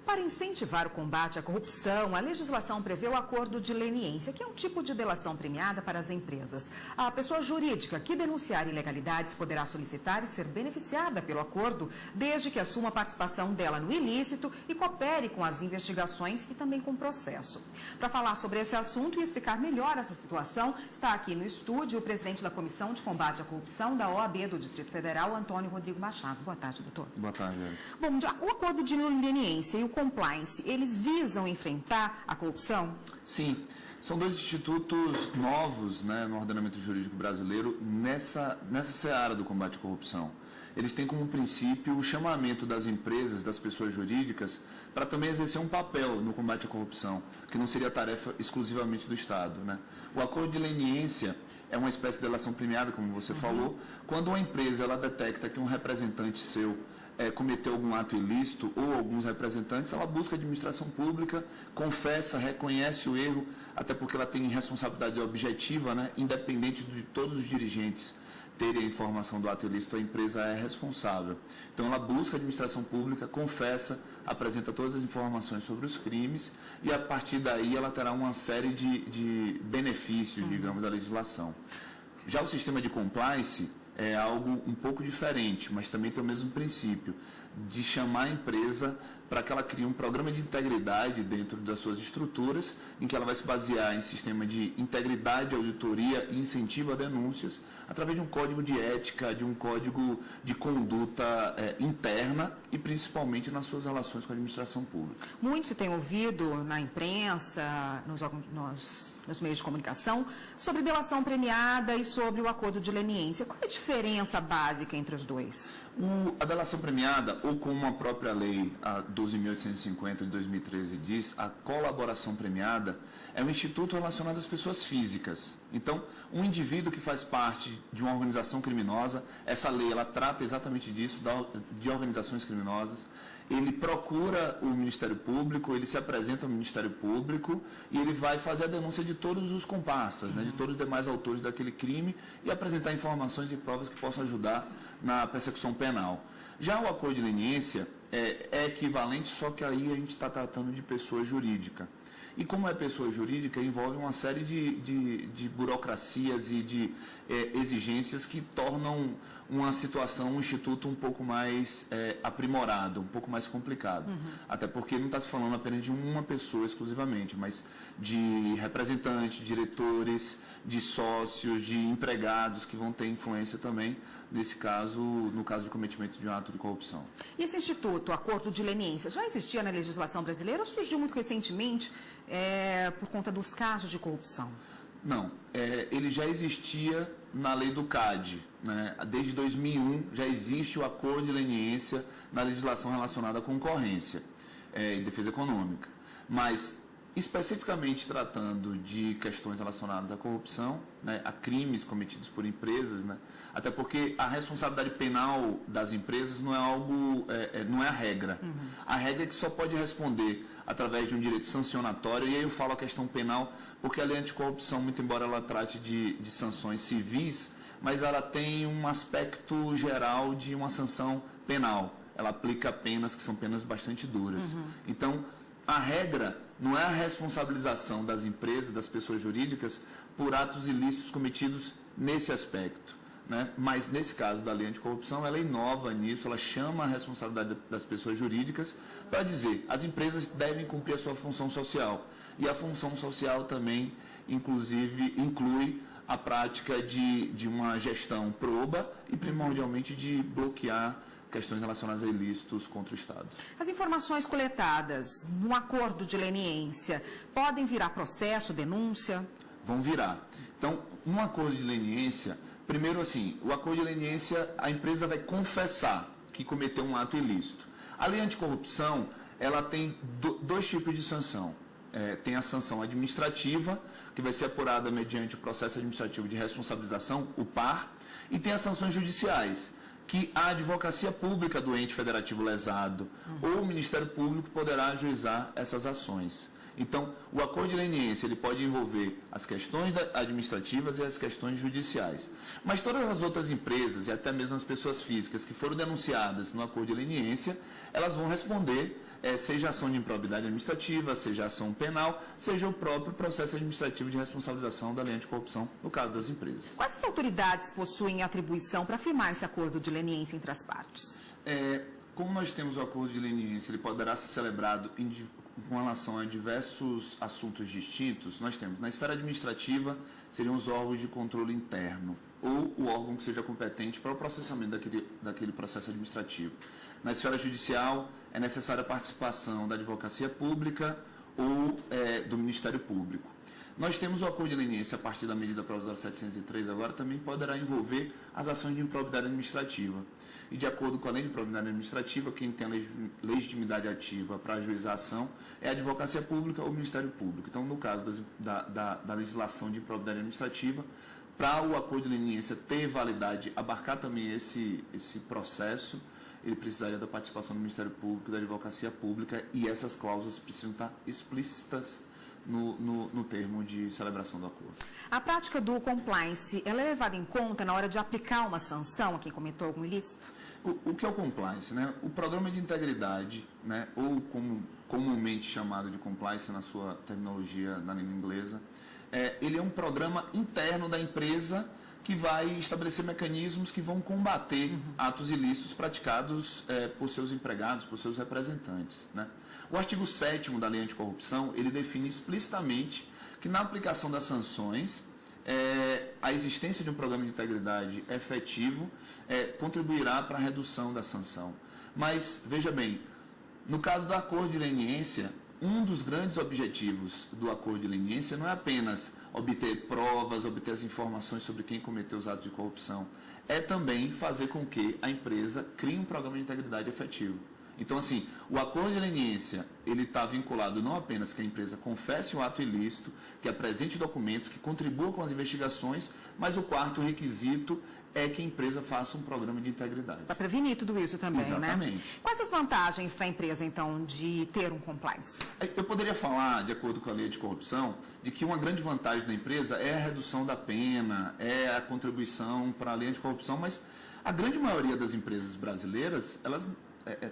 Para incentivar o combate à corrupção, a legislação prevê o acordo de leniência, que é um tipo de delação premiada para as empresas. A pessoa jurídica que denunciar ilegalidades poderá solicitar e ser beneficiada pelo acordo, desde que assuma a participação dela no ilícito e coopere com as investigações e também com o processo. Para falar sobre esse assunto e explicar melhor essa situação, está aqui no estúdio o presidente da Comissão de Combate à Corrupção da OAB do Distrito Federal, Antônio Rodrigo Machado. Boa tarde, doutor. Boa tarde. Bom, o acordo de leniência e o compliance, eles visam enfrentar a corrupção? Sim, são dois institutos novos, no ordenamento jurídico brasileiro nessa seara do combate à corrupção. Eles têm como princípio o chamamento das empresas, das pessoas jurídicas, para também exercer um papel no combate à corrupção, que não seria tarefa exclusivamente do Estado. O acordo de leniência é uma espécie de delação premiada, como você falou, quando uma empresa ela detecta que um representante seu cometeu algum ato ilícito, ou alguns representantes, ela busca a administração pública, confessa, reconhece o erro, até porque ela tem responsabilidade objetiva, independente de todos os dirigentes terem a informação do ato ilícito, a empresa é responsável. Então, ela busca a administração pública, confessa, apresenta todas as informações sobre os crimes e, a partir daí, ela terá uma série de benefícios, digamos, da legislação. Já o sistema de compliance é algo um pouco diferente, mas também tem o mesmo princípio, de chamar a empresa para que ela crie um programa de integridade dentro das suas estruturas, em que ela vai se basear em sistema de integridade, auditoria e incentivo a denúncias, através de um código de ética, de um código de conduta interna e principalmente nas suas relações com a administração pública. Muito se tem ouvido na imprensa, nos meios de comunicação, sobre delação premiada e sobre o acordo de leniência. Qual é a diferença básica entre os dois? A delação premiada, ou como a própria lei, a 12.850 de 2013 diz, a colaboração premiada é um instituto relacionado às pessoas físicas. Então, um indivíduo que faz parte de uma organização criminosa, essa lei ela trata exatamente disso, de organizações criminosas, ele procura o Ministério Público, ele se apresenta ao Ministério Público e ele vai fazer a denúncia de todos os comparsas, de todos os demais autores daquele crime e apresentar informações e provas que possam ajudar na persecução penal. Já o acordo de leniência é equivalente, só que aí a gente está tratando de pessoa jurídica. E como é pessoa jurídica, envolve uma série de burocracias e de exigências que tornam uma situação, um instituto um pouco mais aprimorado, um pouco mais complicado. Até porque não está se falando apenas de uma pessoa exclusivamente, mas de representantes, diretores, de sócios, de empregados que vão ter influência também, nesse caso, no caso de cometimento de um ato de corrupção. E esse instituto, acordo de leniência, já existia na legislação brasileira ou surgiu muito recentemente por conta dos casos de corrupção? Não, ele já existia na lei do CAD, Desde 2001 já existe o acordo de leniência na legislação relacionada à concorrência e defesa econômica. Mas, especificamente tratando de questões relacionadas à corrupção, a crimes cometidos por empresas, até porque a responsabilidade penal das empresas não é algo, não é a regra. A regra é que só pode responder através de um direito sancionatório, e aí eu falo a questão penal, porque a lei anticorrupção, muito embora ela trate de sanções civis, mas ela tem um aspecto geral de uma sanção penal. Ela aplica penas que são penas bastante duras. Então, a regra não é a responsabilização das empresas, das pessoas jurídicas, por atos ilícitos cometidos nesse aspecto. Mas, nesse caso da lei anticorrupção, ela inova nisso, ela chama a responsabilidade das pessoas jurídicas para dizer as empresas devem cumprir a sua função social. E a função social também, inclusive, inclui a prática de uma gestão proba e, primordialmente, de bloquear questões relacionadas a ilícitos contra o Estado. As informações coletadas no acordo de leniência podem virar processo, denúncia? Vão virar. Então, no acordo de leniência, primeiro assim, o acordo de leniência, a empresa vai confessar que cometeu um ato ilícito. A lei anticorrupção, ela tem dois tipos de sanção. Tem a sanção administrativa, que vai ser apurada mediante o processo administrativo de responsabilização, o PAR, e tem as sanções judiciais, que a advocacia pública do ente federativo lesado ou o Ministério Público poderá ajuizar essas ações. Então, o acordo de leniência ele pode envolver as questões administrativas e as questões judiciais. Mas todas as outras empresas e até mesmo as pessoas físicas que foram denunciadas no acordo de leniência, elas vão responder, seja ação de improbidade administrativa, seja ação penal, seja o próprio processo administrativo de responsabilização da lei anticorrupção, no caso das empresas. Quais as autoridades possuem atribuição para firmar esse acordo de leniência entre as partes? Como nós temos o acordo de leniência, ele poderá ser celebrado com relação a diversos assuntos distintos. Nós temos, na esfera administrativa, seriam os órgãos de controle interno, ou o órgão que seja competente para o processamento daquele processo administrativo. Na esfera judicial, é necessária a participação da advocacia pública ou do Ministério Público. Nós temos o acordo de leniência a partir da medida provisória 703, agora também poderá envolver as ações de improbidade administrativa. E de acordo com a lei de improbidade administrativa, quem tem a legitimidade ativa para ajuizar a ação é a advocacia pública ou o Ministério Público. Então, no caso da legislação de improbidade administrativa, para o acordo de leniência ter validade, abarcar também esse processo, ele precisaria da participação do Ministério Público e da advocacia pública, e essas cláusulas precisam estar explícitas no termo de celebração do acordo. A prática do compliance, ela é levada em conta na hora de aplicar uma sanção a quem cometeu algum ilícito? O que é o compliance, né? O programa de integridade, né? Ou comumente chamado de compliance na sua terminologia na língua inglesa, ele é um programa interno da empresa que vai estabelecer mecanismos que vão combater atos ilícitos praticados por seus empregados, por seus representantes, né? O artigo 7º da Lei Anticorrupção, ele define explicitamente que na aplicação das sanções, a existência de um programa de integridade efetivo contribuirá para a redução da sanção. Mas, veja bem, no caso do acordo de leniência, um dos grandes objetivos do acordo de leniência não é apenas obter provas, obter as informações sobre quem cometeu os atos de corrupção, é também fazer com que a empresa crie um programa de integridade efetivo. Então, assim, o acordo de leniência, ele está vinculado não apenas que a empresa confesse o ato ilícito, que apresente documentos, que contribua com as investigações, mas o quarto requisito é que a empresa faça um programa de integridade. Para prevenir tudo isso também, exatamente, né? Quais as vantagens para a empresa, então, de ter um compliance? Eu poderia falar, de acordo com a lei de corrupção, de que uma grande vantagem da empresa é a redução da pena, é a contribuição para a lei de corrupção, mas a grande maioria das empresas brasileiras, elas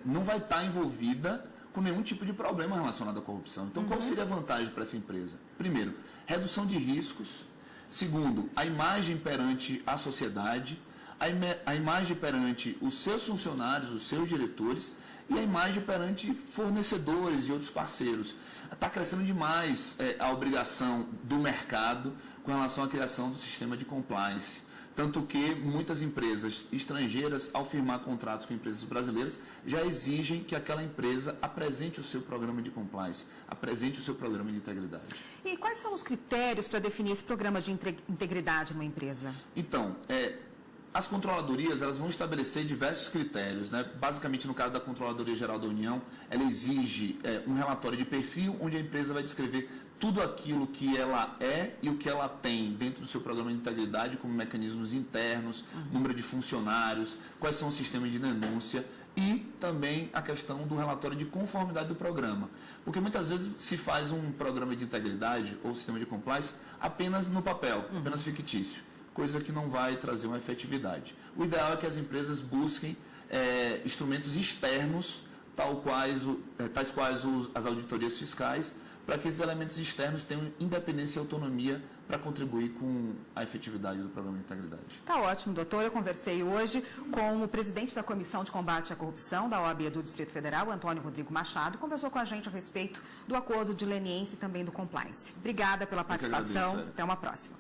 não vai estar envolvida com nenhum tipo de problema relacionado à corrupção. Então, qual seria a vantagem para essa empresa? Primeiro, redução de riscos. Segundo, a imagem perante a sociedade, a imagem perante os seus funcionários, os seus diretores, e a imagem perante fornecedores e outros parceiros. Está crescendo demais a obrigação do mercado com relação à criação do sistema de compliance. Tanto que muitas empresas estrangeiras, ao firmar contratos com empresas brasileiras, já exigem que aquela empresa apresente o seu programa de compliance, apresente o seu programa de integridade. E quais são os critérios para definir esse programa de integridade numa empresa? Então, as controladorias elas vão estabelecer diversos critérios, né? Basicamente, no caso da Controladoria Geral da União, ela exige um relatório de perfil, onde a empresa vai descrever tudo aquilo que ela é e o que ela tem dentro do seu programa de integridade, como mecanismos internos, número de funcionários, quais são os sistemas de denúncia e também a questão do relatório de conformidade do programa. Porque muitas vezes se faz um programa de integridade ou sistema de compliance apenas no papel, apenas fictício, coisa que não vai trazer uma efetividade. O ideal é que as empresas busquem instrumentos externos, tais quais as auditorias fiscais, para que esses elementos externos tenham independência e autonomia para contribuir com a efetividade do programa de integridade. Está ótimo, doutor. Eu conversei hoje com o presidente da Comissão de Combate à Corrupção da OAB do Distrito Federal, Antônio Rodrigo Machado, e conversou com a gente a respeito do acordo de leniência e também do compliance. Obrigada pela participação. Até uma próxima.